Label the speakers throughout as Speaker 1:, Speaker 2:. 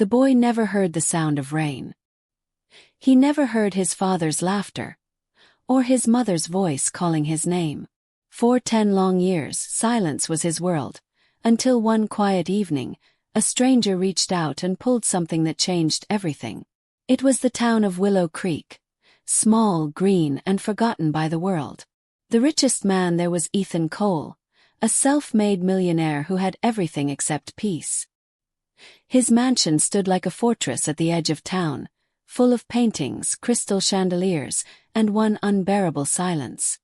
Speaker 1: The boy never heard the sound of rain. He never heard his father's laughter, or his mother's voice calling his name. For 10 long years, silence was his world, until one quiet evening, a stranger reached out and pulled something that changed everything. It was the town of Willow Creek, small, green, and forgotten by the world. The richest man there was Ethan Cole, a self-made millionaire who had everything except peace. His mansion stood like a fortress at the edge of town, full of paintings, crystal chandeliers, and one unbearable silence.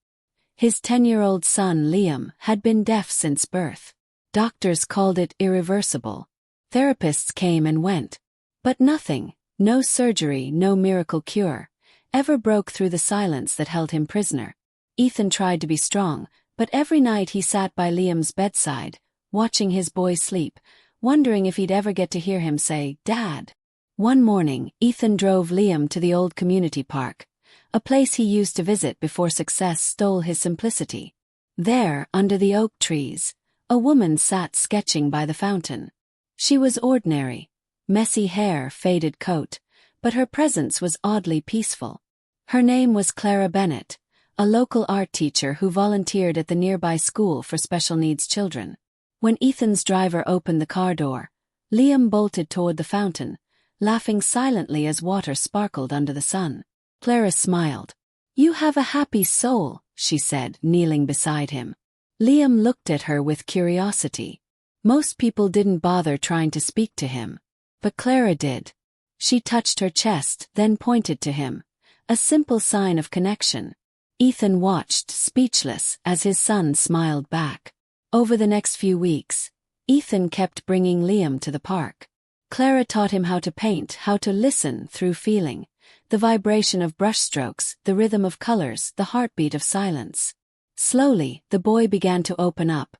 Speaker 1: His 10-year-old son, Liam, had been deaf since birth. Doctors called it irreversible. Therapists came and went. But nothing, no surgery, no miracle cure, ever broke through the silence that held him prisoner. Ethan tried to be strong, but every night he sat by Liam's bedside, watching his boy sleep, wondering if he'd ever get to hear him say, "Dad." One morning, Ethan drove Liam to the old community park, a place he used to visit before success stole his simplicity. There, under the oak trees, a woman sat sketching by the fountain. She was ordinary, messy hair, faded coat, but her presence was oddly peaceful. Her name was Clara Bennett, a local art teacher who volunteered at the nearby school for special needs children. When Ethan's driver opened the car door, Liam bolted toward the fountain, laughing silently as water sparkled under the sun. Clara smiled. "You have a happy soul," she said, kneeling beside him. Liam looked at her with curiosity. Most people didn't bother trying to speak to him, but Clara did. She touched her chest, then pointed to him, a simple sign of connection. Ethan watched, speechless, as his son smiled back. Over the next few weeks, Ethan kept bringing Liam to the park. Clara taught him how to paint, how to listen through feeling, the vibration of brushstrokes, the rhythm of colors, the heartbeat of silence. Slowly, the boy began to open up,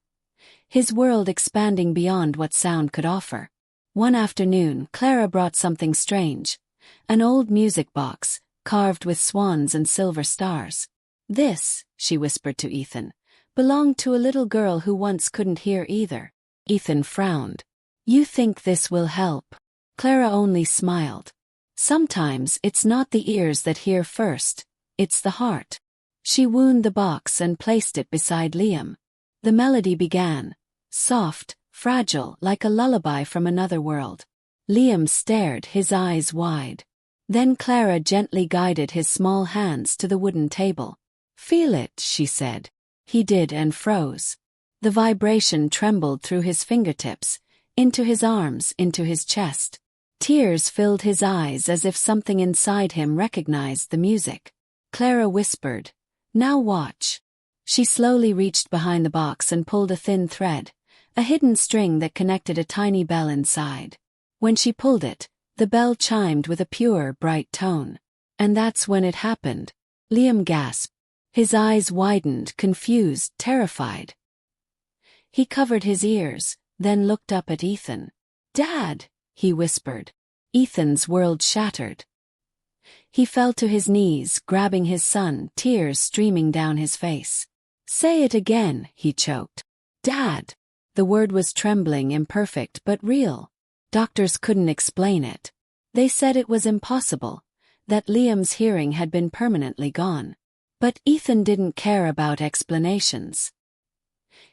Speaker 1: his world expanding beyond what sound could offer. One afternoon, Clara brought something strange, an old music box, carved with swans and silver stars. "This," she whispered to Ethan, "belonged to a little girl who once couldn't hear either." Ethan frowned. "You think this will help?" Clara only smiled. "Sometimes it's not the ears that hear first, it's the heart." She wound the box and placed it beside Liam. The melody began, soft, fragile, like a lullaby from another world. Liam stared, his eyes wide. Then Clara gently guided his small hands to the wooden table. "Feel it," she said. He did and froze. The vibration trembled through his fingertips, into his arms, into his chest. Tears filled his eyes as if something inside him recognized the music. Clara whispered, "Now watch." She slowly reached behind the box and pulled a thin thread, a hidden string that connected a tiny bell inside. When she pulled it, the bell chimed with a pure, bright tone. And that's when it happened. Liam gasped. His eyes widened, confused, terrified. He covered his ears, then looked up at Ethan. "Dad," he whispered. Ethan's world shattered. He fell to his knees, grabbing his son, tears streaming down his face. "Say it again," he choked. "Dad." The word was trembling, imperfect, but real. Doctors couldn't explain it. They said it was impossible, that Liam's hearing had been permanently gone. But Ethan didn't care about explanations.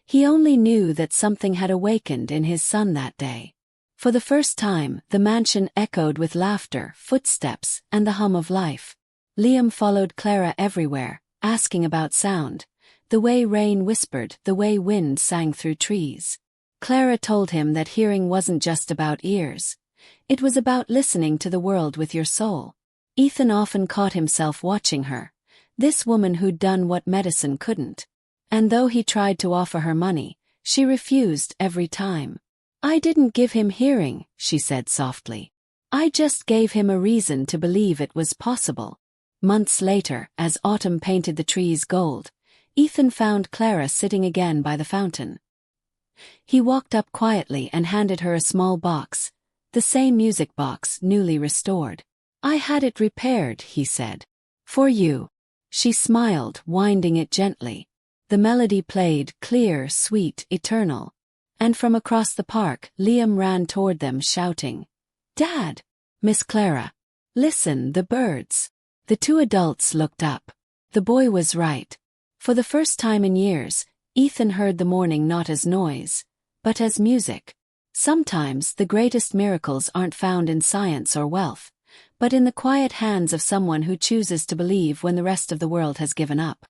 Speaker 1: He only knew that something had awakened in his son that day. For the first time, the mansion echoed with laughter, footsteps, and the hum of life. Liam followed Clara everywhere, asking about sound, the way rain whispered, the way wind sang through trees. Clara told him that hearing wasn't just about ears. It was about listening to the world with your soul. Ethan often caught himself watching her, this woman who'd done what medicine couldn't. And though he tried to offer her money, she refused every time. "I didn't give him hearing," she said softly. "I just gave him a reason to believe it was possible." Months later, as autumn painted the trees gold, Ethan found Clara sitting again by the fountain. He walked up quietly and handed her a small box, the same music box, newly restored. "I had it repaired," he said. "For you." She smiled, winding it gently. The melody played, clear, sweet, eternal. And from across the park, Liam ran toward them, shouting, Dad! Miss Clara. Listen, the birds. The two adults looked up. The boy was right. For the first time in years, Ethan heard the morning not as noise, but as music. Sometimes the greatest miracles aren't found in science or wealth, but in the quiet hands of someone who chooses to believe when the rest of the world has given up.